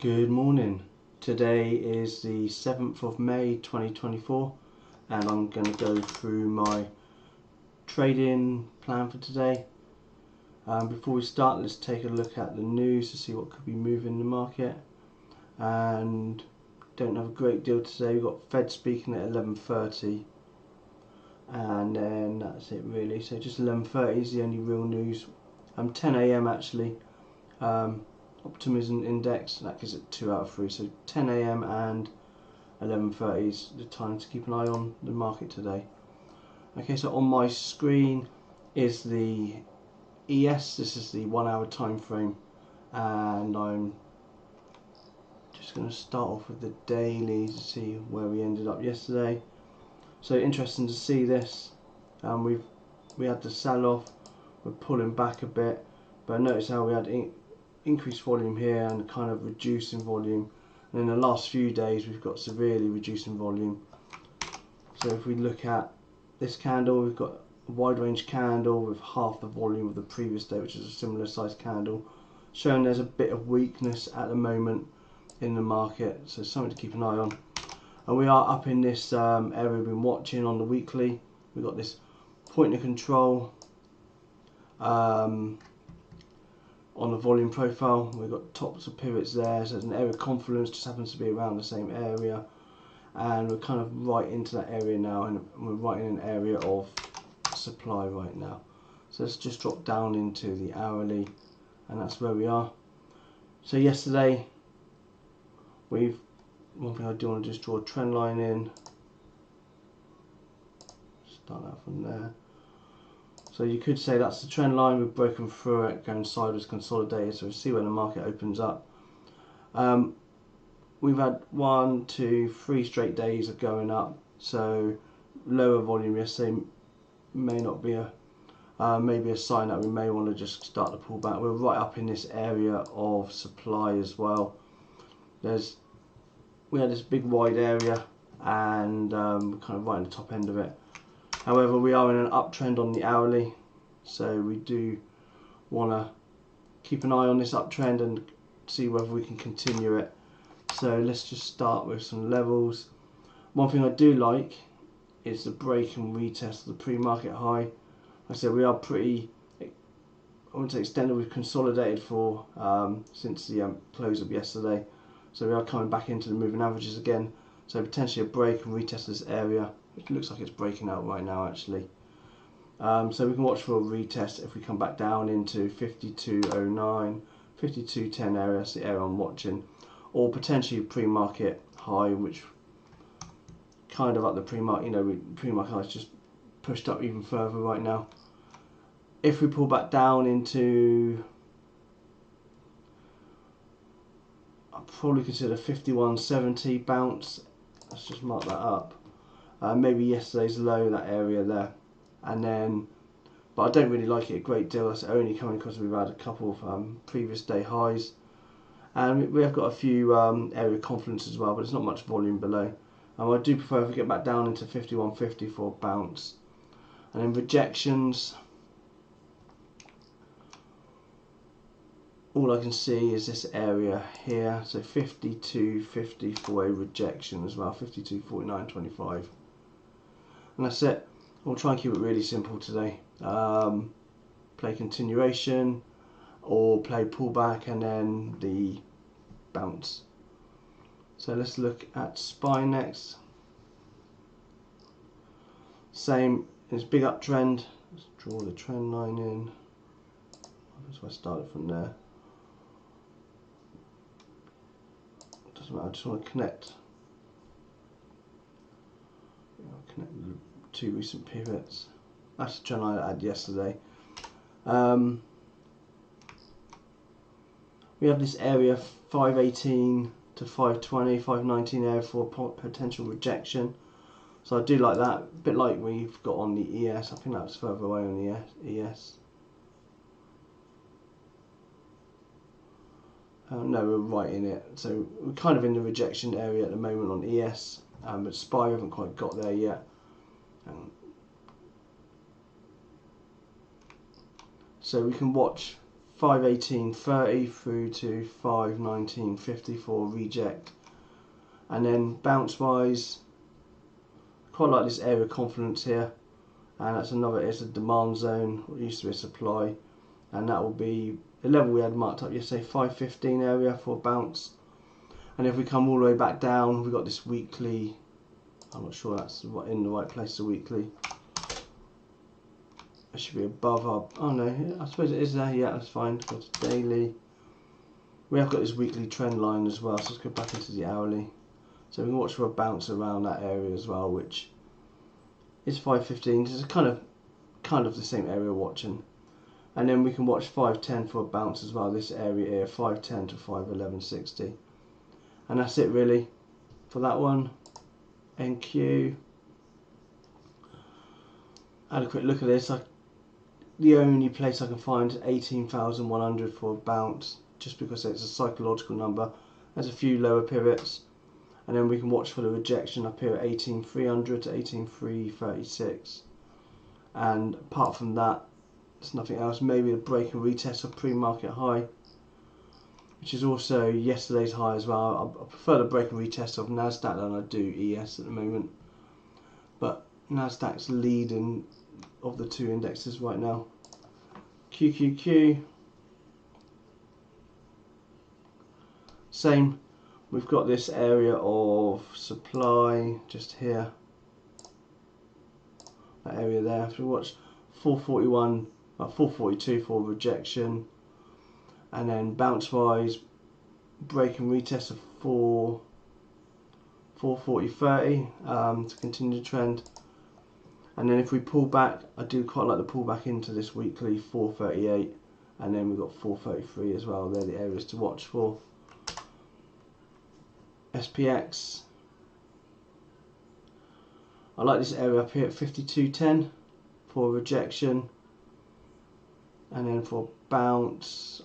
Good morning. Today is the 7th of May 2024 and I'm going to go through my trading plan for today. Before we start, let's take a look at the news to see what could be moving the market. And don't have a great deal today. We've got Fed speaking at 11:30 and then that's it really. So just 11:30 is the only real news. 10 AM actually. Optimism index, that gives it 2 out of 3, so 10 AM and 11:30 is the time to keep an eye on the market today. Okay, so on my screen is the ES, this is the 1 hour time frame, and I'm just going to start off with the daily to see where we ended up yesterday. So interesting to see this. We had the sell off, we're pulling back a bit, but notice how we had increased volume here and kind of reducing volume, and in the last few days we've got severely reducing volume. So if we look at this candle, we've got a wide range candle with half the volume of the previous day, which is a similar size candle, showing there's a bit of weakness at the moment in the market, so something to keep an eye on. And we are up in this area we've been watching on the weekly. We've got this point of control on the volume profile. We've got tops of pivots there, so there's an area of confluence, just happens to be around the same area, and we're kind of right into that area now, and we're right in an area of supply right now. So let's just drop down into the hourly, and that's where we are. So yesterday, one thing I do want to just draw a trend line in, start out from there. So you could say that's the trend line, we've broken through it, going sideways, consolidated, so we'll see when the market opens up. We've had 1, 2, 3 straight days of going up, so lower volume yesterday may not be maybe a sign that we may want to just start to pull back. We're right up in this area of supply as well. We had this big wide area, and we're kind of right in the top end of it. However, we are in an uptrend on the hourly, so we do want to keep an eye on this uptrend and see whether we can continue it. So let's just start with some levels. One thing I do like is the break and retest of the pre-market high. Like I said, we are pretty, I wouldn't say extended, we've consolidated for since the close of yesterday. So we are coming back into the moving averages again. So potentially a break and retest this area. It looks like it's breaking out right now actually. So we can watch for a retest if we come back down into 52.09, 52.10 area, that's the area I'm watching. Or potentially a pre-market high, which kind of up the pre-market, pre-market high is just pushed up even further right now. If we pull back down into, I'd probably consider 51.70 bounce, let's just mark that up. Maybe yesterday's low, that area there, and then, but I don't really like it a great deal. That's only coming because we've had a couple of previous day highs, and we have got a few area of confluence as well, but it's not much volume below. I do prefer if we get back down into 51.50 for a bounce. And then rejections, all I can see is this area here, so 52.50 for a rejection as well, 52.49.25. And that's it. We'll try and keep it really simple today. Play continuation or play pullback and then the bounce. So let's look at SPY next. Same, it's big uptrend. Let's draw the trend line in. So I started from there. Doesn't matter, I just want to connect the 2 recent pivots. That's the trend line I had yesterday. We have this area 518 to 520, 519 area for potential rejection. So I do like that, a bit like we've got on the ES. I think that's further away on the ES. No, we're right in it. So we're kind of in the rejection area at the moment on ES, but SPY we haven't quite got there yet. So we can watch 518.30 through to 519.50 for reject. And then bounce wise, quite like this area of confluence here, and that's another, it's a demand zone, it used to be a supply, and that will be the level we had marked up yesterday, 515 area for bounce. And if we come all the way back down, we've got this weekly, I'm not sure that's in the right place, the weekly. It should be above our, oh no, I suppose it is there, yeah, that's fine. Go to daily. We have got this weekly trend line as well, so let's go back into the hourly. So we can watch for a bounce around that area as well, which is 515, so it's kind of the same area we're watching. And then we can watch 510 for a bounce as well, this area here, 510 to 511.60. And that's it really for that one. NQ. I had a quick look at this. The only place I can find is 18,100 for a bounce, just because it's a psychological number. There's a few lower pivots, and then we can watch for the rejection up here at 18,300 to 18,336. And apart from that, there's nothing else. Maybe a break and retest of pre-market high, which is also yesterday's high as well. I prefer the break and retest of Nasdaq than I do ES at the moment, but Nasdaq's leading of the two indexes right now. QQQ, same, we've got this area of supply just here, that area there. If we watch 441, 442 for rejection, and then bounce wise, break and retest of 440.30 to continue the trend. And then if we pull back, I do quite like the pullback into this weekly 438, and then we've got 433 as well. They're the areas to watch for. SPX, I like this area up here at 52.10 for rejection, and then for bounce,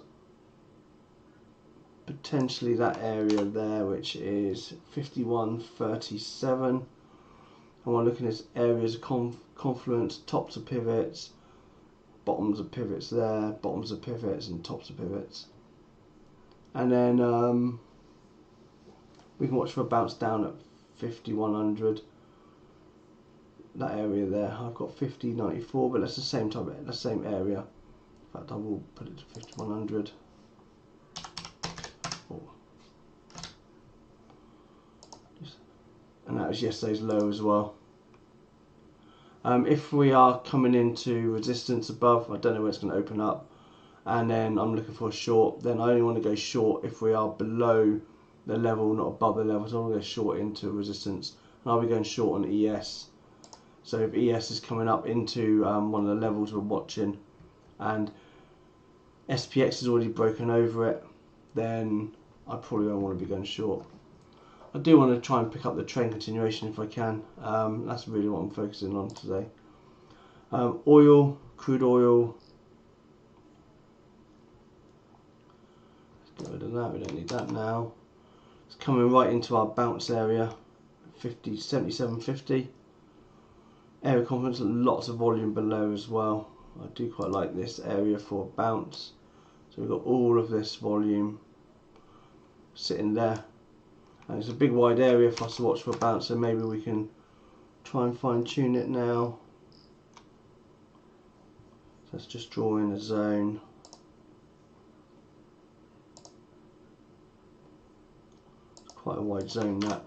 potentially that area there, which is 51.37. And we're looking at areas of confluence, tops of pivots, bottoms of pivots there, bottoms of pivots and tops of pivots. And then we can watch for a bounce down at 5100. That area there, I've got 50.94, but that's the same type of, the same area. In fact, I will put it to 5100. And that was yesterday's low as well. If we are coming into resistance above, I don't know where it's going to open up, and then I'm looking for a short, then I only want to go short if we are below the level, not above the level. So I want to go short into resistance, and I'll be going short on ES. So if ES is coming up into one of the levels we're watching, and SPX has already broken over it, then I probably don't want to be going short. I do want to try and pick up the trend continuation if I can. That's really what I'm focusing on today. Oil, crude oil. Let's get rid of that, we don't need that now. It's coming right into our bounce area, 77.50. Area confidence, lots of volume below as well. I do quite like this area for bounce. So we've got all of this volume sitting there. And it's a big wide area for us to watch for a bounce, so maybe we can try and fine tune it now. So let's just draw in a zone. It's quite a wide zone that.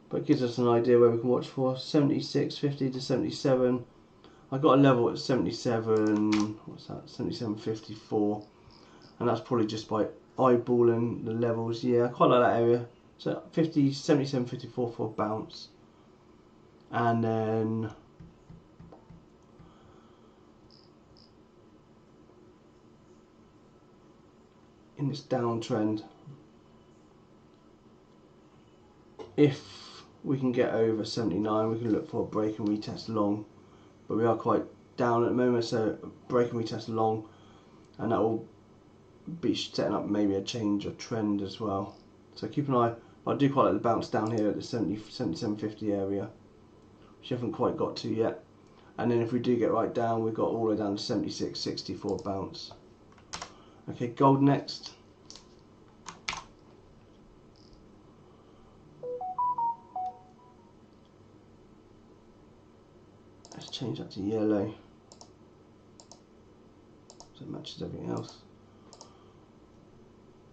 But it gives us an idea where we can watch for 76.50 to 77. I got a level at 77, what's that, 77.54. And that's probably just by eyeballing the levels. Yeah, I quite like that area. So 77.54 for a bounce, and then in this downtrend, if we can get over 79, we can look for a break and retest long, but we are quite down at the moment, so break and retest long, and that will be setting up maybe a change of trend as well. So keep an eye. I do quite like the bounce down here at the 77.50 area, which you haven't quite got to yet. And then if we do get right down, we've got all the way down to 76.60 for a bounce. Okay, gold next. Let's change that to yellow so it matches everything else.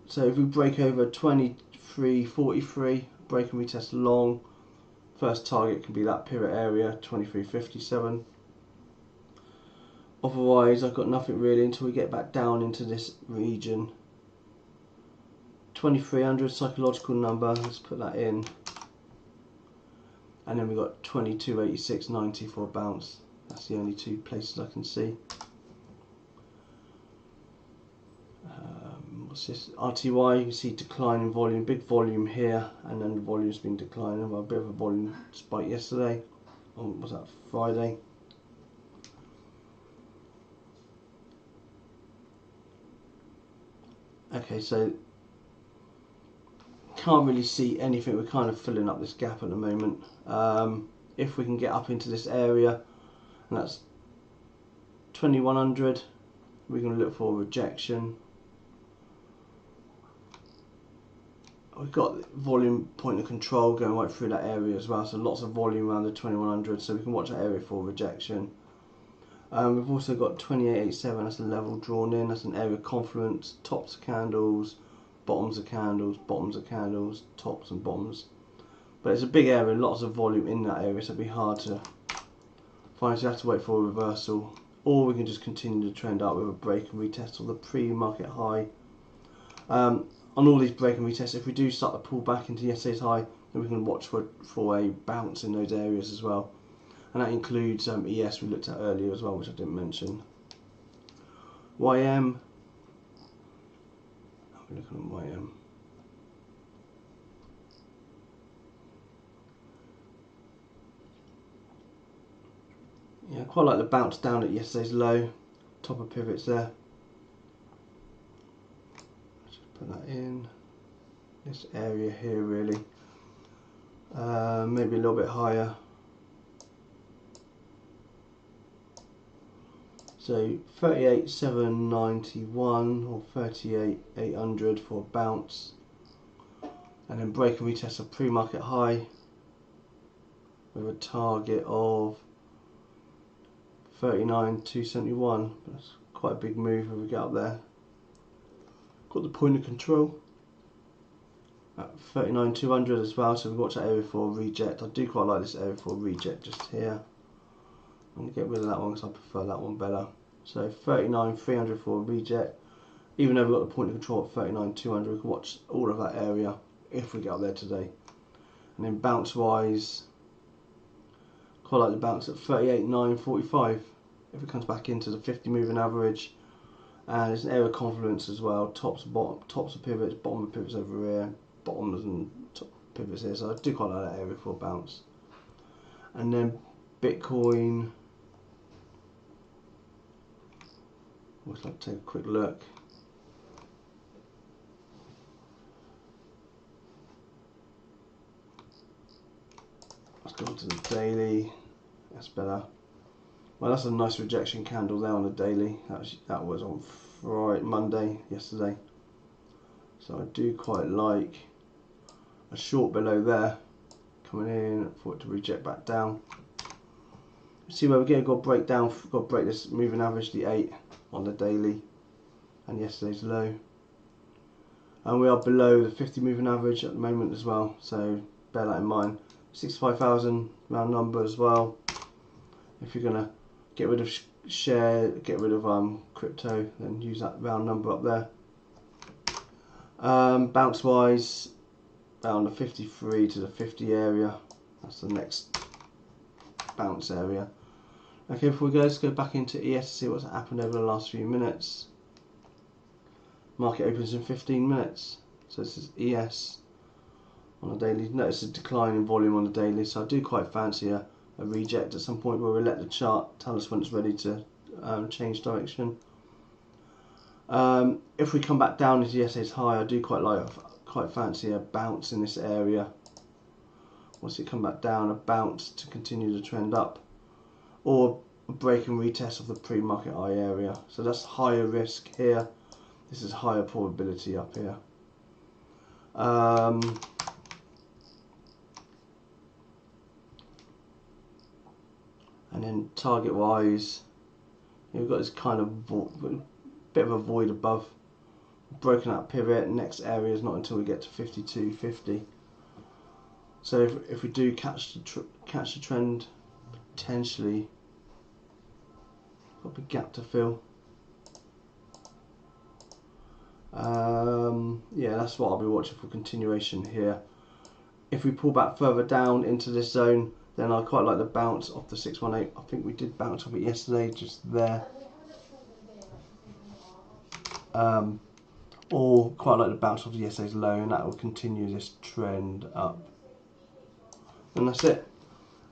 So if we break over 23.43, break and retest long, first target can be that pivot area 23.57. Otherwise I've got nothing really until we get back down into this region. 2300 psychological number, let's put that in. And then we've got 22.86.90 for a bounce. That's the only two places I can see. What's this? RTY, you can see decline in volume, big volume here, and then the volume's been declining. Well, a bit of a volume spike yesterday. Was that Friday? Okay, so can't really see anything. We're kind of filling up this gap at the moment. If we can get up into this area, and that's 2100, we're going to look for rejection. We've got volume point of control going right through that area as well, so lots of volume around the 2100, so we can watch that area for rejection. We've also got 2887, that's a level drawn in, that's an area of confluence, tops of candles, bottoms of candles, bottoms of candles, tops and bottoms. But it's a big area, lots of volume in that area, so it'll be hard to find, so you have to wait for a reversal. Or we can just continue to trend up with a break and retest of the pre-market high. On all these break and retests, if we do start to pull back into yesterday's high, then we can watch for a bounce in those areas as well. And that includes ES we looked at earlier as well, which I didn't mention. YM, we're looking at YM. Yeah, I quite like the bounce down at yesterday's low, top of pivots there. Let's just put that in this area here really, maybe a little bit higher. So 38,791 or 38,800 for a bounce, and then break and retest a pre-market high with a target of 39,271. That's quite a big move if we get up there. Got the point of control at 39,200 as well, so we watch that area for reject. I do quite like this area for reject just here. I'm going to get rid of that one because I prefer that one better. So 39,300 for a reject. Even though we've got the point of control at 39,200, we can watch all of that area if we get up there today. And then bounce wise, quite like the bounce at 38,945 if it comes back into the 50 moving average. And it's an area of confluence as well, tops of pivots, bottom of pivots over here, bottoms and top pivots here, so I do quite like that area for a bounce. And then Bitcoin, always like to take a quick look. Let's go to the daily, that's better. Well, that's a nice rejection candle there on the daily. That was on Monday, yesterday. So I do quite like a short below there, coming in for it to reject back down. See where we get, got to break down, got to break this moving average, the 8 on the daily, and yesterday's low. And we are below the 50 moving average at the moment as well, so bear that in mind. 65,000 round number as well. If you're gonna get rid of share, get rid of crypto, then use that round number up there. Bounce wise, around the 53 to the 50 area. That's the next bounce area. Okay, before we go, let's go back into ES to see what's happened over the last few minutes. Market opens in 15 minutes. So this is ES on the daily. Notice a decline in volume on the daily, so I do quite fancy a reject at some point where we let the chart tell us when it's ready to change direction. If we come back down into yesterday's high, I do quite fancy a bounce in this area. Once it come back down, a bounce to continue the trend up, or a break and retest of the pre-market high area. So that's higher risk here. this is higher probability up here. And then target wise, we've got this kind of bit of a void above, broken out pivot. Next area is not until we get to 52.50. So if we do catch the trend, potentially got a big gap to fill. Yeah, that's what I'll be watching for, continuation here. If we pull back further down into this zone, then I quite like the bounce off the 618. I think we did bounce off it yesterday, just there. Or quite like the bounce off yesterday's low, and that will continue this trend up. And that's it.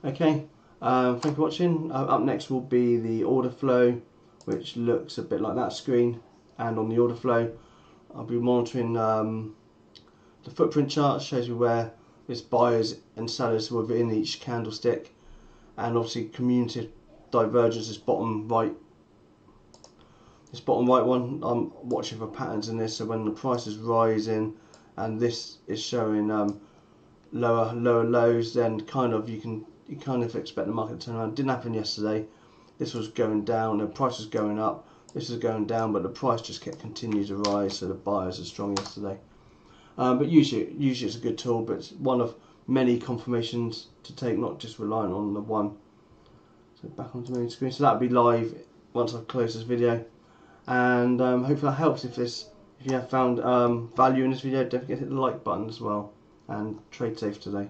Okay, thank you for watching. Up next will be the order flow, which looks a bit like that screen. And on the order flow, I'll be monitoring the footprint chart, shows you where there's buyers and sellers within each candlestick, and obviously community divergence is bottom right. This bottom right one, I'm watching for patterns in this. So when the price is rising and this is showing lower lows, then kind of you kind of expect the market to turn around. It didn't happen yesterday. This was going down, the price was going up. This is going down, but the price just continued to rise, so the buyers are strong yesterday. But usually it's a good tool, but it's one of many confirmations to take, not just relying on the one. So back onto the main screen. So that'll be live once I've closed this video, and hopefully that helps. If you have found value in this video, don't forget to hit the like button as well, and trade safe today.